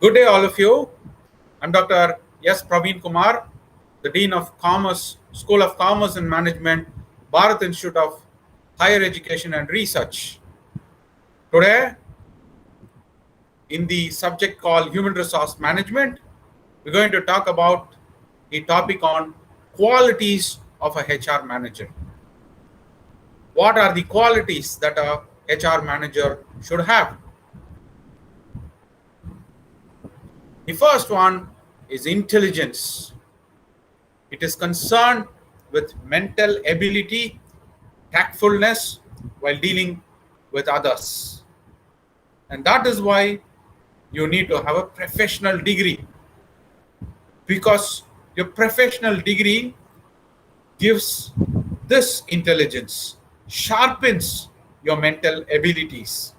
Good day, all of you. I'm Dr. S. Praveen Kumar, the Dean of Commerce, School of Commerce and Management, Bharat Institute of Higher Education and Research. Today, in the subject called Human Resource Management, we're going to talk about a topic on qualities of a HR manager. What are the qualities that a HR manager should have? The first one is intelligence. It is concerned with mental ability, tactfulness while dealing with others. And that is why you need to have a professional degree, because your professional degree gives this intelligence, sharpens your mental abilities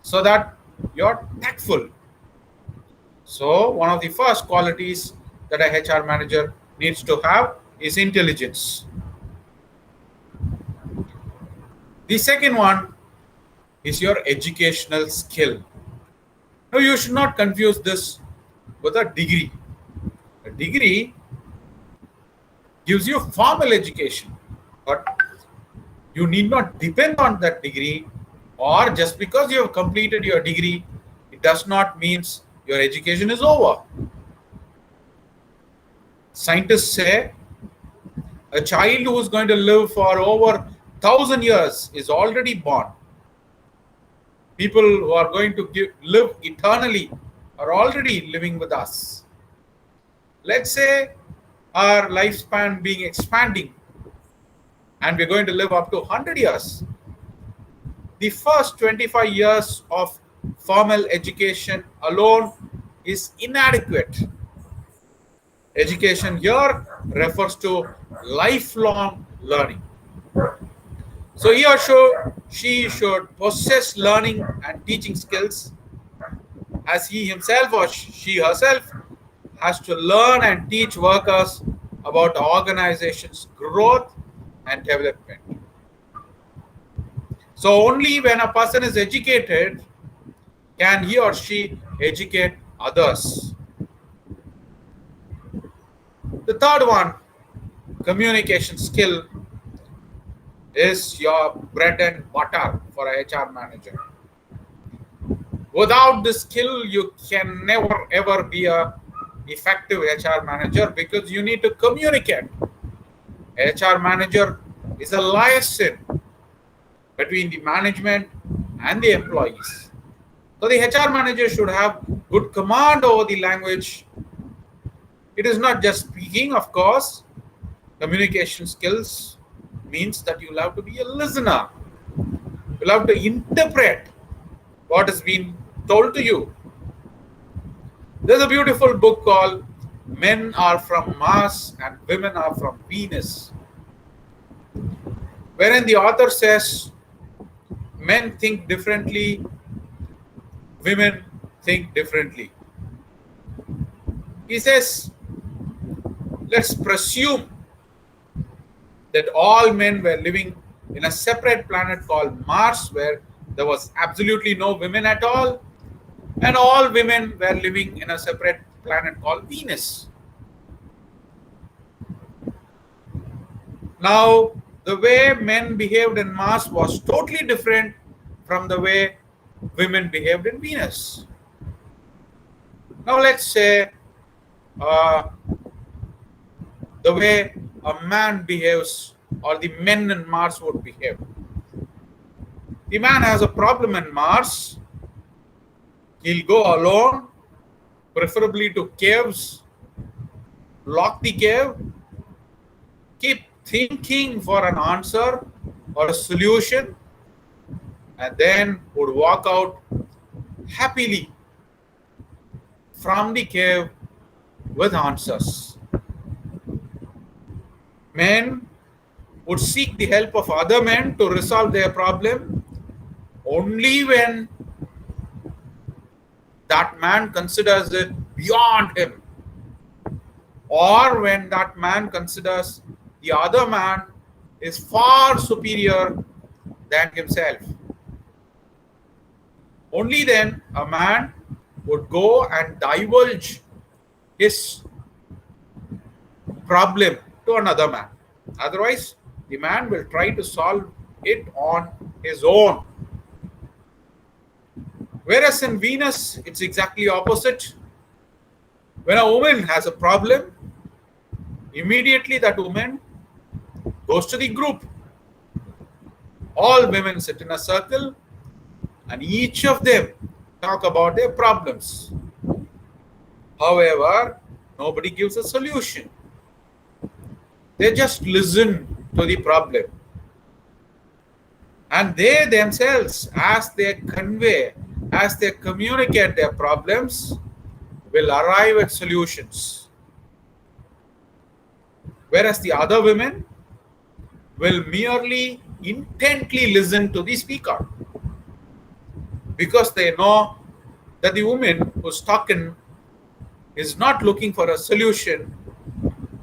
so that you're tactful. So, one of the first qualities that a HR manager needs to have is intelligence. The second one is your educational skill. Now, you should not confuse this with a degree. A degree gives you formal education, but you need not depend on that degree, or just because you have completed your degree, it does not mean your education is over. Scientists say a child who is going to live for over 1,000 years is already born. People who are going to live eternally are already living with us. Let's say our lifespan being expanding and we're going to live up to 100 years. The first 25 years of formal education alone is inadequate. Education here refers to lifelong learning. So he or she should possess learning and teaching skills, as he himself or she herself has to learn and teach workers about the organization's growth and development. So only when a person is educated can he or she educate others. The third one, communication skill, is your bread and butter for a HR manager. Without this skill, you can never ever be a effective HR manager, because you need to communicate. HR manager is a liaison between the management and the employees. So the HR manager should have good command over the language. It is not just speaking, of course. Communication skills means that you'll have to be a listener. You'll have to interpret what has been told to you. There's a beautiful book called Men Are From Mars and Women Are From Venus, wherein the author says men think differently, women think differently. He says, let's presume that all men were living in a separate planet called Mars, where there was absolutely no women at all, and all women were living in a separate planet called Venus. Now, the way men behaved in Mars was totally different from the way women behaved in Venus. Now, let's say the way a man behaves, or the men in Mars would behave. The man has a problem in Mars. He'll go alone, preferably to caves, lock the cave, keep thinking for an answer or a solution, and then would walk out happily from the cave with answers. Men would seek the help of other men to resolve their problem only when that man considers it beyond him, or when that man considers the other man is far superior than himself. Only then a man would go and divulge his problem to another man. Otherwise, the man will try to solve it on his own. Whereas in Venus, it's exactly opposite. When a woman has a problem, immediately that woman goes to the group. All women sit in a circle and each of them talk about their problems. However, nobody gives a solution. They just listen to the problem. And they themselves, as they convey, as they communicate their problems, will arrive at solutions. Whereas the other women will merely intently listen to the speaker, because they know that the woman who's talking is not looking for a solution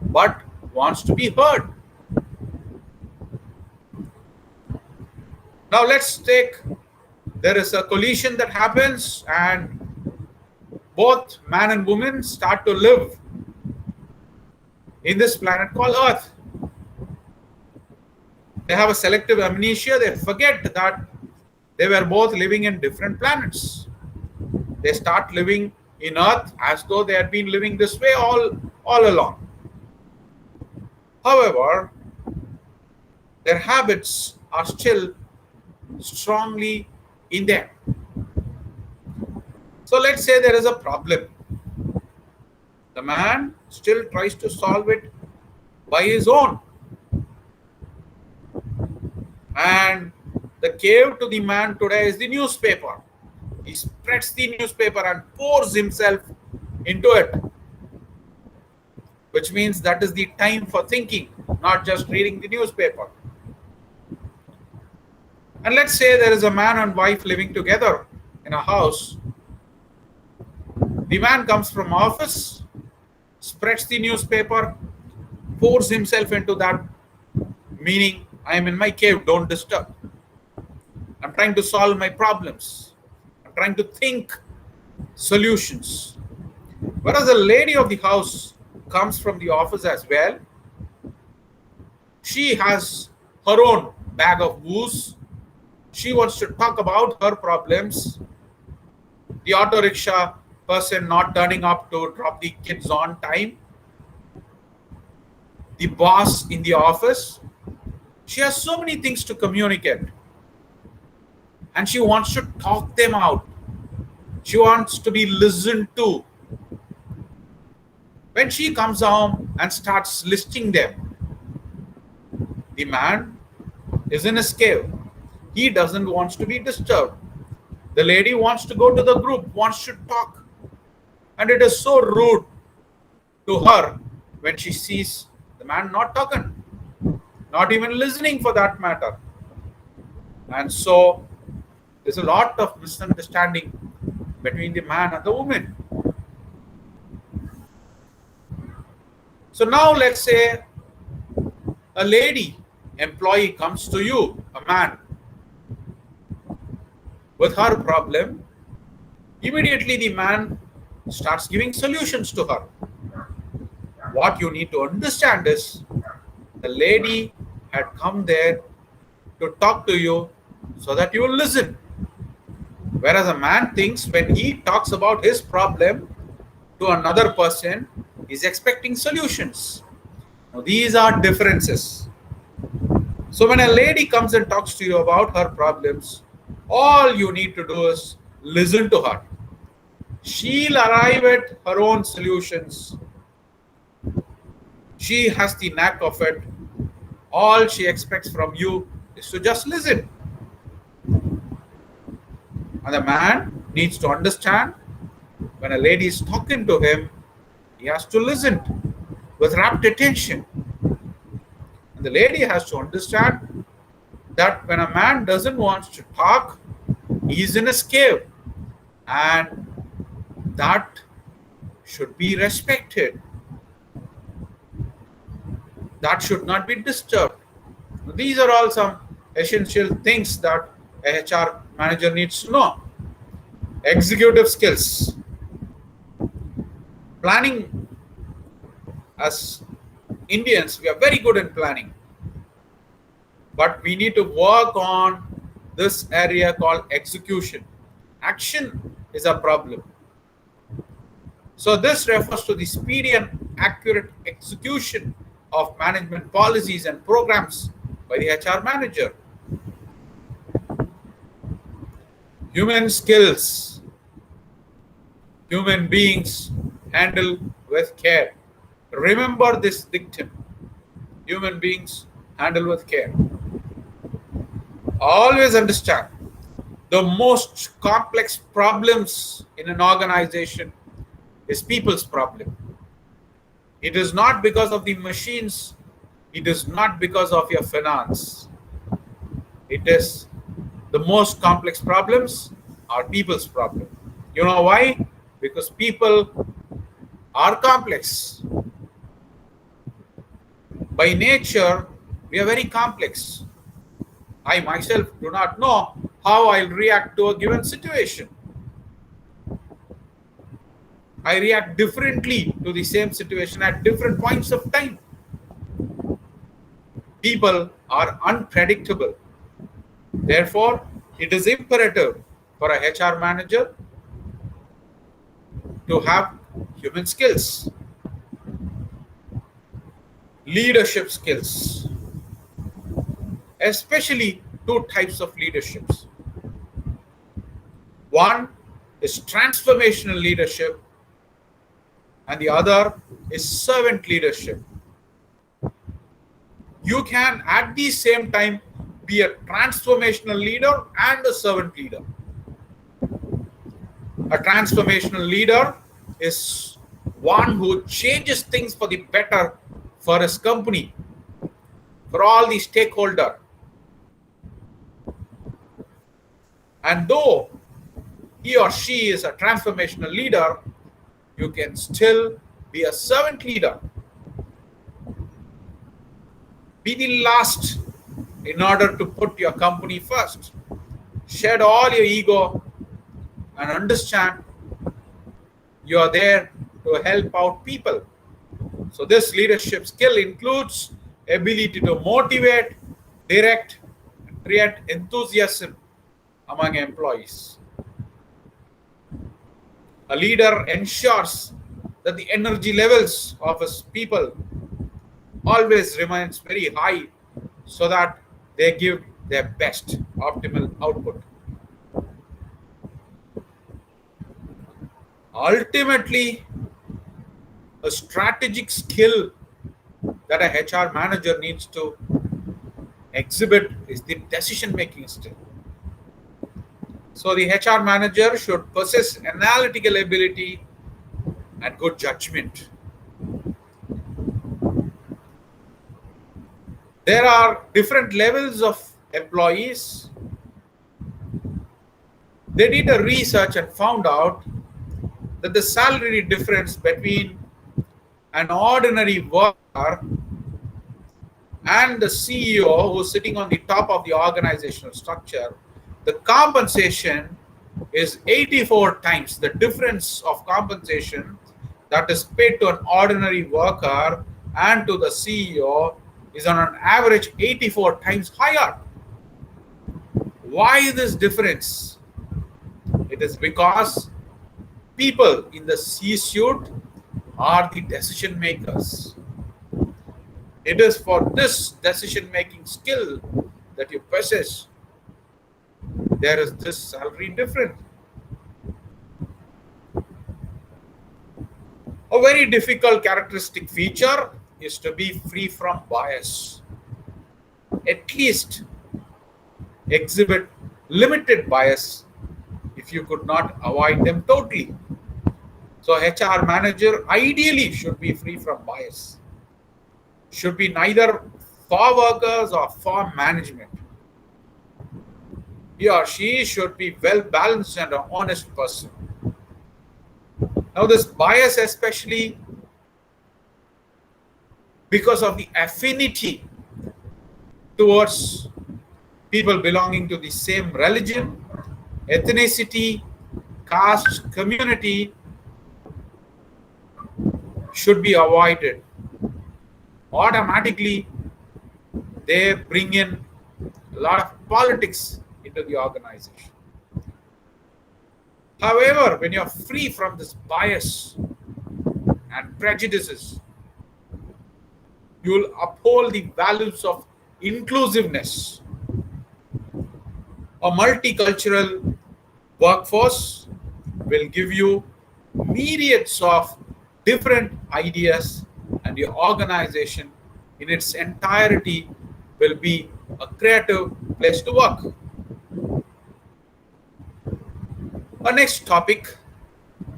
but wants to be heard. Now let's take, there is a collision that happens and both man and woman start to live in this planet called Earth. They have a selective amnesia. They forget that they were both living in different planets. They start living in Earth as though they had been living this way all along. However, their habits are still strongly in them. So let's say there is a problem. The man still tries to solve it by his own. And the cave to the man today is the newspaper. He spreads the newspaper and pours himself into it, which means that is the time for thinking, not just reading the newspaper. And let's say there is a man and wife living together in a house. The man comes from office, spreads the newspaper, pours himself into that, meaning I am in my cave, don't disturb. I'm trying to solve my problems. I'm trying to think solutions. Whereas the lady of the house comes from the office as well. She has her own bag of booze. She wants to talk about her problems. The auto rickshaw person not turning up to drop the kids on time. The boss in the office. She has so many things to communicate. And she wants to talk them out. She wants to be listened to. When she comes home and starts listing them, the man is in his cave. He doesn't want to be disturbed. The lady wants to go to the group, wants to talk. And it is so rude to her when she sees the man not talking, not even listening for that matter. And so there's a lot of misunderstanding between the man and the woman. So now let's say a lady employee comes to you, a man, with her problem. Immediately the man starts giving solutions to her. What you need to understand is the lady had come there to talk to you so that you will listen. Whereas a man thinks when he talks about his problem to another person, he's expecting solutions. Now, these are differences. So when a lady comes and talks to you about her problems, all you need to do is listen to her. She'll arrive at her own solutions. She has the knack of it. All she expects from you is to just listen. And the man needs to understand when a lady is talking to him, he has to listen with rapt attention. And the lady has to understand that when a man doesn't want to talk, he's in his cave. And that should be respected. That should not be disturbed. These are all some essential things that a HR manager needs to know. Executive skills. Planning, as Indians, we are very good in planning. But we need to work on this area called execution. Action is a problem. So this refers to the speedy and accurate execution of management policies and programs by the HR manager. Human skills. Human beings handle with care. Remember this dictum. Human beings handle with care. Always understand, the most complex problems in an organization is people's problem. It is not because of the machines. It is not because of your finance. It is the most complex problems are people's problem. You know why? Because people are complex. By nature, we are very complex. I myself do not know how I'll react to a given situation. I react differently to the same situation at different points of time. People are unpredictable. Therefore, it is imperative for a HR manager to have human skills, leadership skills, especially two types of leaderships. One is transformational leadership, and the other is servant leadership. You can at the same time be a transformational leader and a servant leader. A transformational leader is one who changes things for the better for his company, for all the stakeholders. And though he or she is a transformational leader, you can still be a servant leader. Be the last in order to put your company first. Shed all your ego and understand you are there to help out people. So this leadership skill includes ability to motivate, direct, and create enthusiasm among employees. A leader ensures that the energy levels of his people always remains very high so that they give their best optimal output. Ultimately, a strategic skill that a HR manager needs to exhibit is the decision-making skill. So the HR manager should possess analytical ability and good judgment. There are different levels of employees. They did a research and found out that the salary difference between an ordinary worker and the CEO who's sitting on the top of the organizational structure, the compensation is 84 times. The difference of compensation that is paid to an ordinary worker and to the CEO is on an average 84 times higher. Why this difference? It is because people in the C-suite are the decision makers. It is for this decision-making skill that you possess. There is this salary difference. A very difficult characteristic feature is to be free from bias. At least exhibit limited bias if you could not avoid them totally. So HR manager ideally should be free from bias. Should be neither for workers or for management. He or she should be well balanced and an honest person. Now this bias, especially because of the affinity towards people belonging to the same religion, ethnicity, caste, community, should be avoided. Automatically, they bring in a lot of politics into the organization. However, when you're free from this bias and prejudices, you will uphold the values of inclusiveness. A multicultural workforce will give you myriads of different ideas, and your organization in its entirety will be a creative place to work. The next topic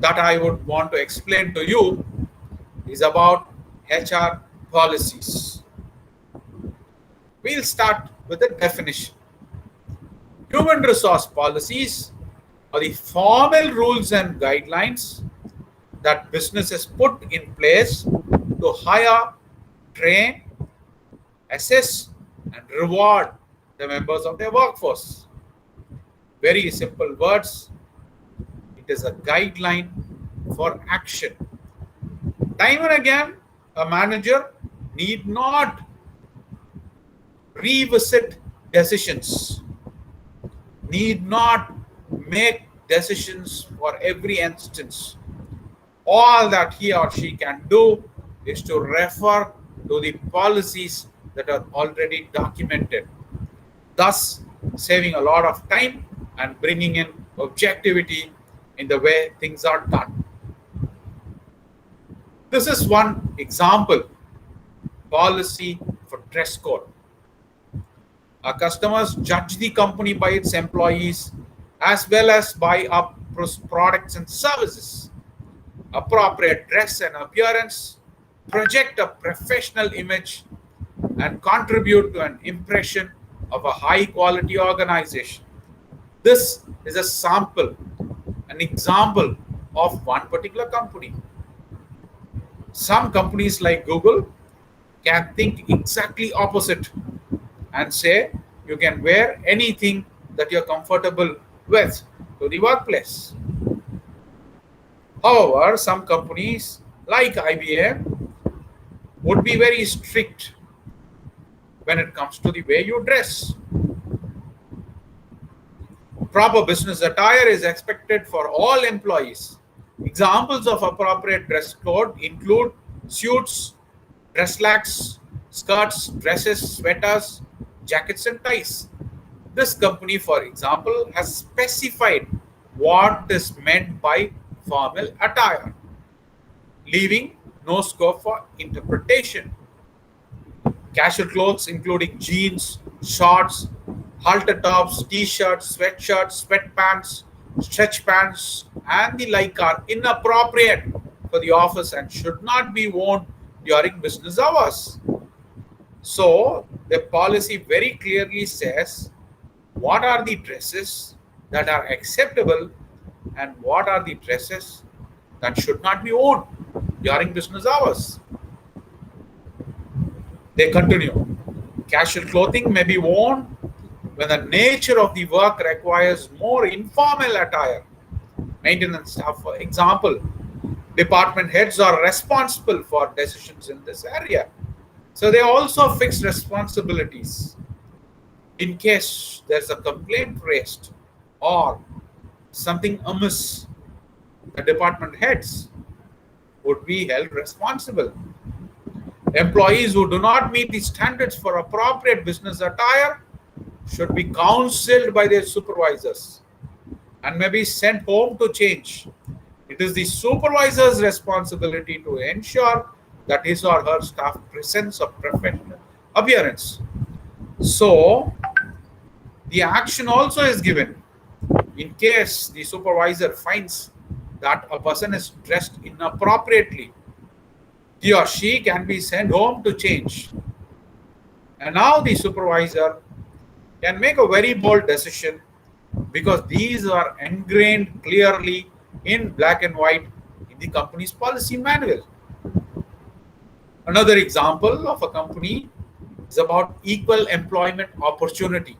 that I would want to explain to you is about HR policies. We'll start with the definition. Human resource policies are the formal rules and guidelines that businesses put in place to hire, train, assess, and reward the members of their workforce. Very simple words. It is a guideline for action. Time and again, a manager need not revisit decisions, need not make decisions for every instance. All that he or she can do is to refer to the policies that are already documented, thus saving a lot of time and bringing in objectivity in the way things are done. This is one example, policy for dress code. Our customers judge the company by its employees as well as by our products and services. Appropriate dress and appearance project a professional image and contribute to an impression of a high quality organization. This is a sample, an example of one particular company. Some companies like Google can think exactly opposite and say you can wear anything that you're comfortable with to the workplace. However, some companies like IBM would be very strict when it comes to the way you dress. Proper business attire is expected for all employees. Examples of appropriate dress code include suits, dress slacks, skirts, dresses, sweaters, jackets, and ties. This company, for example, has specified what is meant by formal attire, leaving no scope for interpretation. Casual clothes including jeans, shorts, halter tops, t-shirts, sweatshirts, sweatpants, stretch pants, and the like are inappropriate for the office and should not be worn during business hours. So the policy very clearly says what are the dresses that are acceptable and what are the dresses that should not be worn during business hours. They continue. Casual clothing may be worn when the nature of the work requires more informal attire. Maintenance staff, for example, department heads are responsible for decisions in this area. So they also fix responsibilities. In case there's a complaint raised or something amiss, the department heads would be held responsible. Employees who do not meet the standards for appropriate business attire should be counseled by their supervisors and may be sent home to change. It is the supervisor's responsibility to ensure that his or her staff presents a professional appearance. So, the action also is given in case the supervisor finds that a person is dressed inappropriately. He or she can be sent home to change. And now the supervisor can make a very bold decision because these are ingrained clearly in black and white in the company's policy manual. Another example of a company is about equal employment opportunity.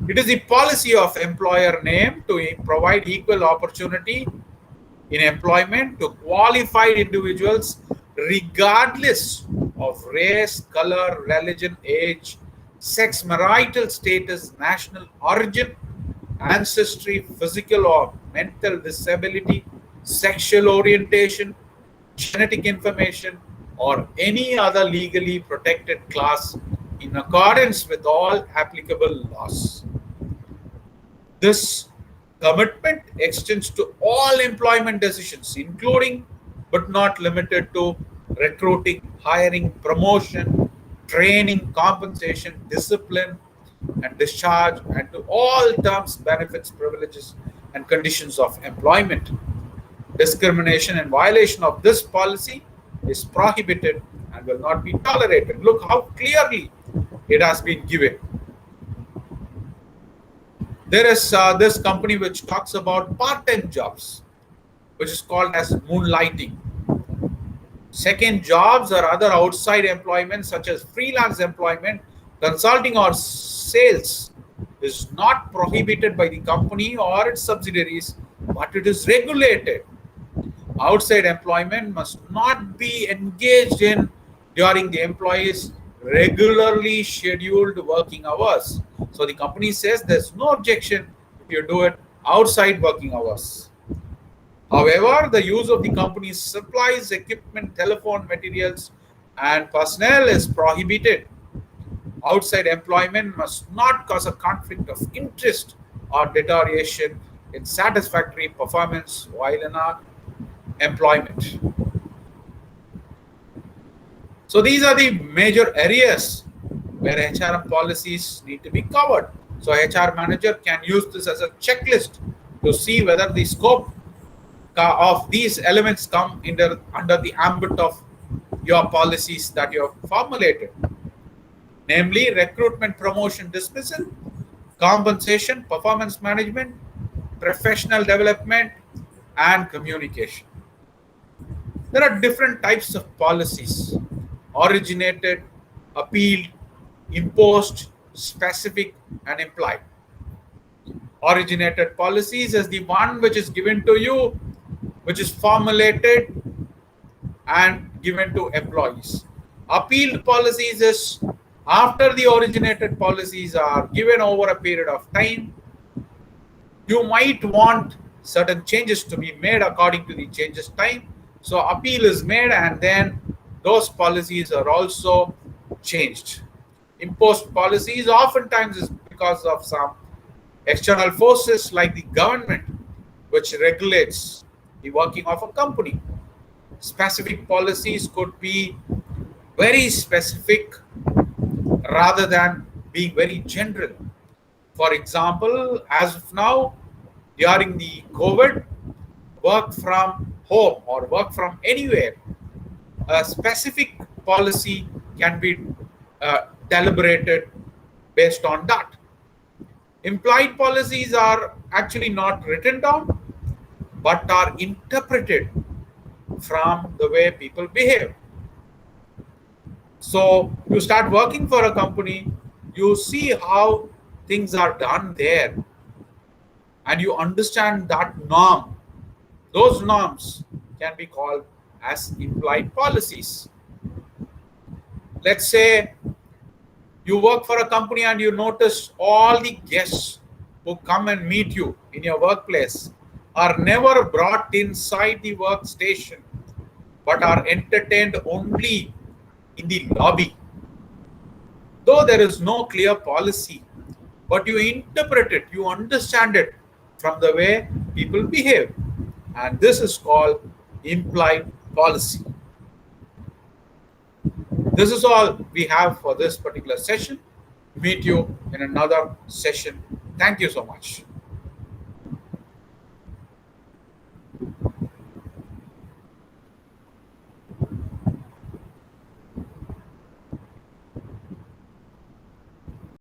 It is the policy of employer name to provide equal opportunity in employment to qualified individuals regardless of race, color, religion, age, sex, marital status, national origin, ancestry, physical or mental disability, sexual orientation, genetic information, or any other legally protected class in accordance with all applicable laws. This commitment extends to all employment decisions, including but not limited to recruiting, hiring, promotion, training, compensation, discipline, and discharge, and to all terms, benefits, privileges, and conditions of employment. Discrimination and violation of this policy is prohibited and will not be tolerated. Look how clearly it has been given. There is this company which talks about part-time jobs, which is called as moonlighting. Second jobs or other outside employment such as freelance employment, consulting or sales is not prohibited by the company or its subsidiaries, but it is regulated. Outside employment must not be engaged in during the employee's regularly scheduled working hours. So the company says there's no objection if you do it outside working hours. However, the use of the company's supplies, equipment, telephone materials, and personnel is prohibited. Outside employment must not cause a conflict of interest or deterioration in satisfactory performance while in our employment. So these are the major areas where HRM policies need to be covered. So HR manager can use this as a checklist to see whether the scope of these elements come under the ambit of your policies that you have formulated, namely recruitment, promotion, dismissal, compensation, performance management, professional development, and communication. There are different types of policies: originated, appealed, imposed, specific, and implied. Originated policies is the one which is given to you, which is formulated and given to employees. Appealed policies is after the originated policies are given over a period of time. You might want certain changes to be made according to the changes time. So appeal is made and then those policies are also changed. Imposed policies oftentimes is because of some external forces like the government, which regulates the working of a company. Specific policies could be very specific rather than being very general. For example, as of now, during the COVID, work from home or work from anywhere, a specific policy can be deliberated based on that. Implied policies are actually not written down, but are interpreted from the way people behave. So you start working for a company, you see how things are done there, and you understand that norm. Those norms can be called as implied policies. Let's say you work for a company and you notice all the guests who come and meet you in your workplace are never brought inside the workstation, but are entertained only in the lobby. Though there is no clear policy, but you interpret it, you understand it from the way people behave. And this is called implied policy. This is all we have for this particular session. Meet you in another session. Thank you so much.